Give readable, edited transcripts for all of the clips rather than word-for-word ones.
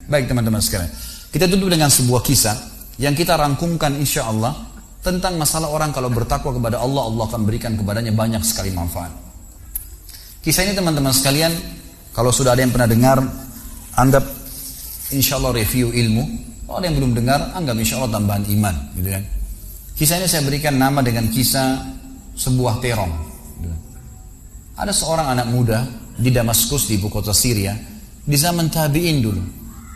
Baik teman-teman sekalian, kita tutup dengan sebuah kisah yang kita rangkumkan insya Allah tentang masalah orang kalau bertakwa kepada Allah, Allah akan berikan kepadanya banyak sekali manfaat. Kisah ini teman-teman sekalian, kalau sudah ada yang pernah dengar, anggap insya Allah review ilmu. Kalau ada yang belum dengar, anggap insya Allah tambahan iman, gitu kan. Kisah ini saya berikan nama dengan kisah sebuah terong. Gitu. Ada seorang anak muda di Damaskus, di ibu kota Syria, di zaman tabi'in dulu.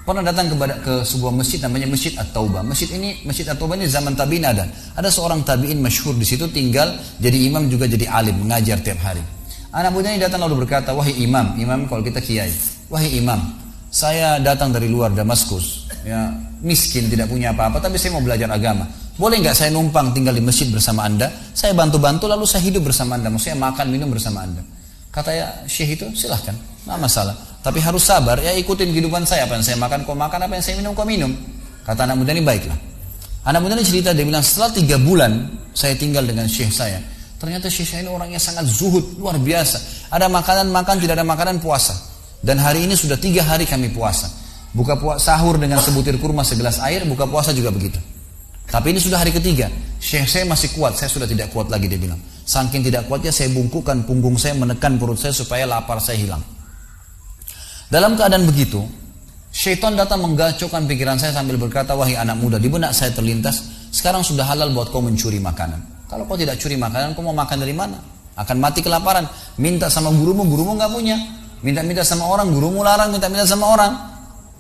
Pernah datang ke sebuah masjid namanya Masjid At-Taubah. Masjid At-Taubah ini zaman tabi'in ada. Ada seorang tabi'in masyhur di situ, tinggal jadi imam juga jadi alim, mengajar tiap hari. Anak muda ini datang lalu berkata, wahai imam kalau kita kiai, wahai imam, saya datang dari luar Damaskus, ya, miskin, tidak punya apa-apa, tapi saya mau belajar agama. Boleh nggak saya numpang tinggal di masjid bersama anda? Saya bantu-bantu lalu saya hidup bersama anda, maksudnya makan minum bersama anda. Kata ya syekh itu, silahkan, nggak masalah. Tapi harus sabar, ya ikutin kehidupan saya, apa yang saya makan kau makan, apa yang saya minum kau minum. Kata anak muda ini, baiklah. Anak muda ini cerita, dia bilang setelah 3 bulan saya tinggal dengan syekh saya, ternyata syekh saya ini orangnya sangat zuhud, luar biasa. Ada makanan makan, tidak ada makanan puasa. Dan hari ini sudah 3 hari kami puasa. Sahur dengan sebutir kurma segelas air, buka puasa juga begitu. Tapi ini sudah hari ketiga, syekh saya masih kuat, saya sudah tidak kuat lagi, dia bilang. Saking tidak kuatnya saya bungkukkan punggung saya, menekan perut saya supaya lapar saya hilang. Dalam keadaan begitu, syaitan datang menggacaukan pikiran saya sambil berkata, wahai anak muda, di benak saya terlintas, sekarang sudah halal buat kau mencuri makanan. Kalau kau tidak curi makanan, kau mau makan dari mana? Akan mati kelaparan. Minta sama gurumu gak punya. Minta-minta sama orang, gurumu larang, minta-minta sama orang.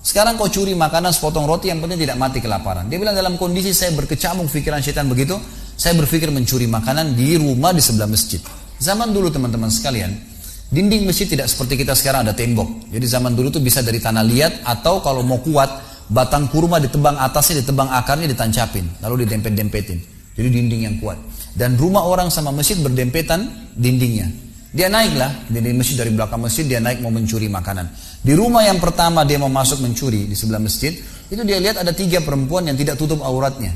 Sekarang kau curi makanan sepotong roti, yang penting tidak mati kelaparan. Dia bilang dalam kondisi saya berkecamuk pikiran syaitan begitu, saya berpikir mencuri makanan di rumah di sebelah masjid. Zaman dulu teman-teman sekalian, dinding masjid tidak seperti kita sekarang ada tembok. Jadi zaman dulu tuh bisa dari tanah liat, atau kalau mau kuat, batang kurma ditebang atasnya, ditebang akarnya, ditancapin, lalu didempet-dempetin. Jadi dinding yang kuat. Dan rumah orang sama masjid berdempetan dindingnya. Dia naiklah, dinding masjid dari belakang masjid, dia naik mau mencuri makanan. Di rumah yang pertama dia mau masuk mencuri di sebelah masjid, itu dia lihat ada 3 perempuan yang tidak tutup auratnya,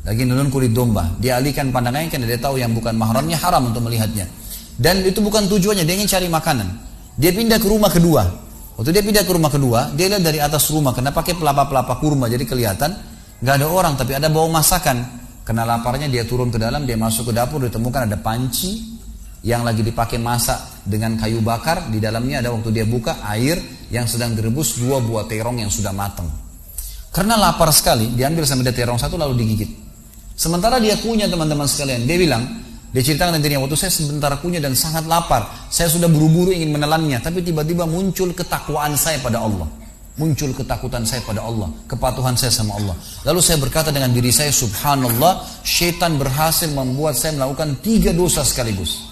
lagi nunun kulit domba. Dia alihkan pandangannya karena dia tahu yang bukan mahramnya haram untuk melihatnya. Dan itu bukan tujuannya, dia ingin cari makanan. Dia pindah ke rumah kedua. Waktu dia pindah ke rumah kedua, dia lihat dari atas rumah, karena pakai pelapa-pelapa kurma, jadi kelihatan nggak ada orang, tapi ada bau masakan. Karena laparnya dia turun ke dalam, dia masuk ke dapur, ditemukan ada panci yang lagi dipakai masak dengan kayu bakar. Di dalamnya ada, waktu dia buka, air yang sedang direbus 2 buah terong yang sudah matang. Karena lapar sekali, diambil sama dia terong 1 lalu digigit. Sementara dia kunyah teman-teman sekalian, dia bilang, dia ceritakan dirinya, waktu saya sebentar kunyah dan sangat lapar, saya sudah buru-buru ingin menelannya, tapi tiba-tiba muncul ketakwaan saya pada Allah. Muncul ketakutan saya pada Allah, kepatuhan saya sama Allah. Lalu saya berkata dengan diri saya, subhanallah, syaitan berhasil membuat saya melakukan 3 dosa sekaligus.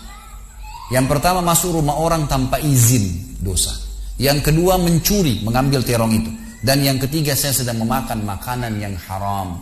Yang pertama, masuk rumah orang tanpa izin, dosa. Yang kedua, mencuri, mengambil terong itu. Dan yang ketiga, saya sedang memakan makanan yang haram.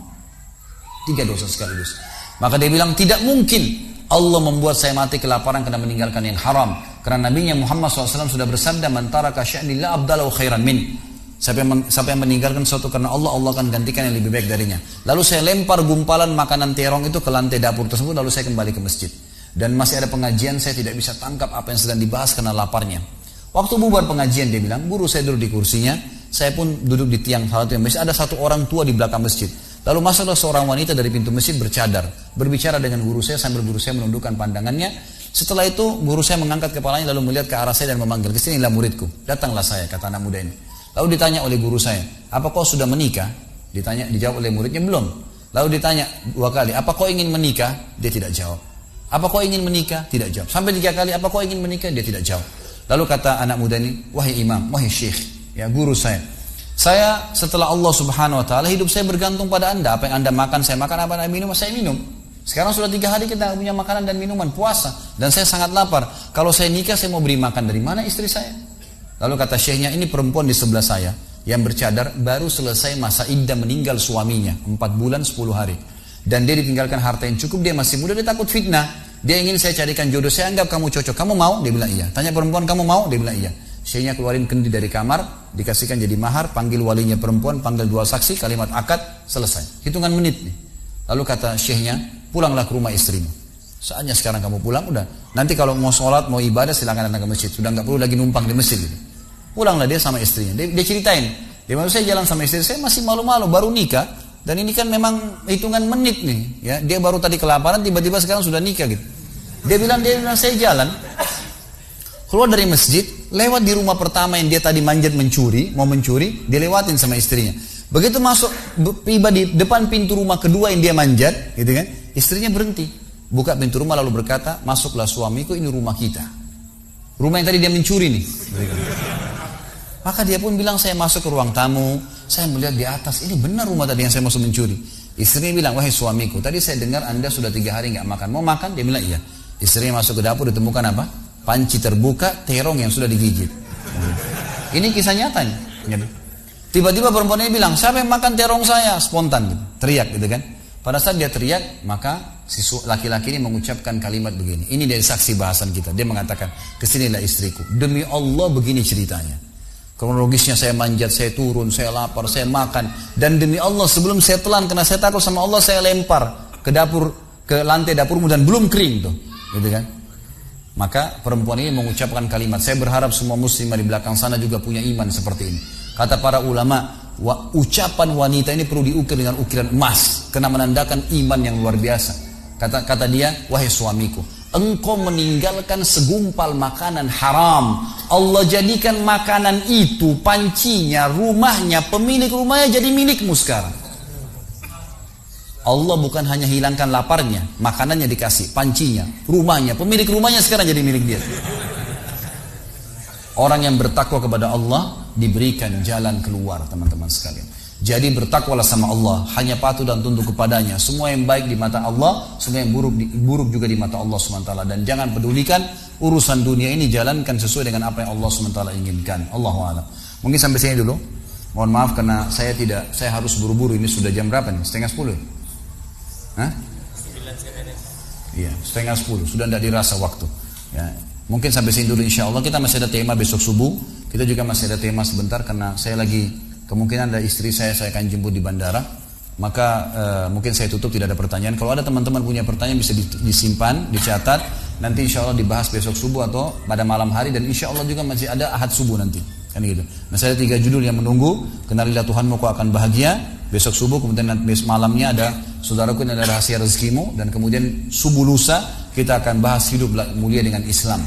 3 dosa sekaligus. Maka dia bilang, tidak mungkin Allah membuat saya mati kelaparan karena meninggalkan yang haram. Karena Nabi Muhammad SAW sudah bersabda, man taraka sya'ni la abdalahu khairan min. Siapa yang meninggalkan sesuatu karena Allah, Allah akan gantikan yang lebih baik darinya. Lalu saya lempar gumpalan makanan terong itu ke lantai dapur tersebut, lalu saya kembali ke masjid. Dan masih ada pengajian, saya tidak bisa tangkap apa yang sedang dibahas karena laparnya. Waktu bubar pengajian, dia bilang, guru saya duduk di kursinya, saya pun duduk di tiang salah satu yang masjid. Ada 1 orang tua di belakang masjid. Lalu masuklah seorang wanita dari pintu masjid bercadar, berbicara dengan guru saya sambil guru saya menundukkan pandangannya. Setelah itu guru saya mengangkat kepalanya lalu melihat ke arah saya dan memanggil, kesinilah muridku. Datanglah saya, kata anak muda ini. Lalu ditanya oleh guru saya, apa kau sudah menikah? Dijawab oleh muridnya, belum. Lalu ditanya 2 kali, apa kau ingin menikah? Dia tidak jawab. Apa kau ingin menikah? Tidak jawab. Sampai 3 kali, apa kau ingin menikah? Dia tidak jawab. Lalu kata anak muda ini, wahai imam, wahai syekh, ya guru saya setelah Allah subhanahu wa ta'ala, hidup saya bergantung pada anda. Apa yang anda makan, saya makan. Apa yang anda minum, saya minum. Sekarang sudah 3 hari kita punya makanan dan minuman, puasa. Dan saya sangat lapar. Kalau saya nikah, saya mau beri makan dari mana istri saya? Lalu kata syekhnya, ini perempuan di sebelah saya yang bercadar baru selesai masa iddah meninggal suaminya, 4 bulan 10 hari. Dan dia ditinggalkan harta yang cukup, dia masih muda, dia takut fitnah. Dia ingin saya carikan jodoh, saya anggap kamu cocok. Kamu mau? Dia bilang iya. Tanya perempuan, kamu mau? Dia bilang iya. Syekhnya keluarin kendi dari kamar, dikasihkan jadi mahar, panggil walinya perempuan, panggil 2 saksi, kalimat akad, selesai. Hitungan menit nih. Lalu kata syekhnya, pulanglah ke rumah istrimu. Saatnya sekarang kamu pulang, udah. Nanti kalau mau sholat, mau ibadah, silakan datang ke masjid. Sudah nggak perlu lagi numpang di masjid gitu. Pulanglah dia sama istrinya. Dia ceritain, Dia bilang, saya jalan sama istri saya masih malu-malu, baru nikah. Dan ini kan memang hitungan menit nih. Ya, dia baru tadi kelaparan, tiba-tiba sekarang sudah nikah gitu. Dia bilang saya jalan. Keluar dari masjid, lewat di rumah pertama yang dia tadi manjat mau mencuri, dia lewatin sama istrinya. Begitu masuk, tiba di depan pintu rumah kedua yang dia manjat, gitu kan, istrinya berhenti. Buka pintu rumah lalu berkata, masuklah suamiku, ini rumah kita. Rumah yang tadi dia mencuri nih. Maka dia pun bilang, saya masuk ke ruang tamu, saya melihat di atas, ini benar rumah tadi yang saya masuk mencuri. Istrinya bilang, wahai suamiku, tadi saya dengar Anda sudah 3 hari nggak makan. Mau makan? Dia bilang, iya. Istrinya masuk ke dapur, ditemukan apa? Panci terbuka, terong yang sudah digigit. Ini kisah nyata nih. Tiba-tiba perempuan ini bilang, siapa yang makan terong saya? Spontan gitu. Teriak gitu kan. Pada saat dia teriak, maka si laki-laki ini mengucapkan kalimat begini. Ini dari saksi bahasan kita. Dia mengatakan, kesinilah istriku. Demi Allah begini ceritanya. Kronologisnya saya manjat, saya turun, saya lapar, saya makan. Dan demi Allah sebelum saya telan, karena saya takut sama Allah, saya lempar ke dapur, ke lantai dapurmu dan belum kering tuh. Gitu kan. Maka perempuan ini mengucapkan kalimat, saya berharap semua muslimah di belakang sana juga punya iman seperti ini. Kata para ulama, ucapan wanita ini perlu diukir dengan ukiran emas, karena menandakan iman yang luar biasa. Kata dia, wahai suamiku, engkau meninggalkan segumpal makanan haram. Allah jadikan makanan itu, pancinya, rumahnya, pemilik rumahnya jadi milikmu sekarang. Allah bukan hanya hilangkan laparnya, makanannya dikasih, pancinya, rumahnya, pemilik rumahnya sekarang jadi milik dia. Orang yang bertakwa kepada Allah diberikan jalan keluar, teman-teman sekalian. Jadi bertakwalah sama Allah, hanya patuh dan tunduk kepadanya. Semua yang baik di mata Allah, semua yang buruk juga di mata Allah SWT. Dan jangan pedulikan urusan dunia ini, jalankan sesuai dengan apa yang Allah SWT inginkan. Allahu a'lam. Mungkin sampai sini dulu. Mohon maaf karena saya harus buru-buru. Ini sudah jam berapa nih? 9:30. Hah? 9 iya, 9:30. Sudah tidak dirasa waktu. Ya, mungkin sampai sini dulu insya Allah. Kita masih ada tema besok subuh. Kita juga masih ada tema sebentar karena saya lagi kemungkinan ada istri saya akan jemput di bandara. Maka mungkin saya tutup, tidak ada pertanyaan. Kalau ada teman-teman punya pertanyaan bisa disimpan, dicatat. Nanti insya Allah dibahas besok subuh atau pada malam hari. Dan insya Allah juga masih ada Ahad subuh nanti. Kan gitu. Nah, saya ada 3 judul yang menunggu. Kenalilah Tuhanmu kau akan bahagia. Besok subuh, kemudian besok malamnya ada saudaraku ini ada rahasia rezekimu. Dan kemudian subuh lusa kita akan bahas hidup mulia dengan Islam.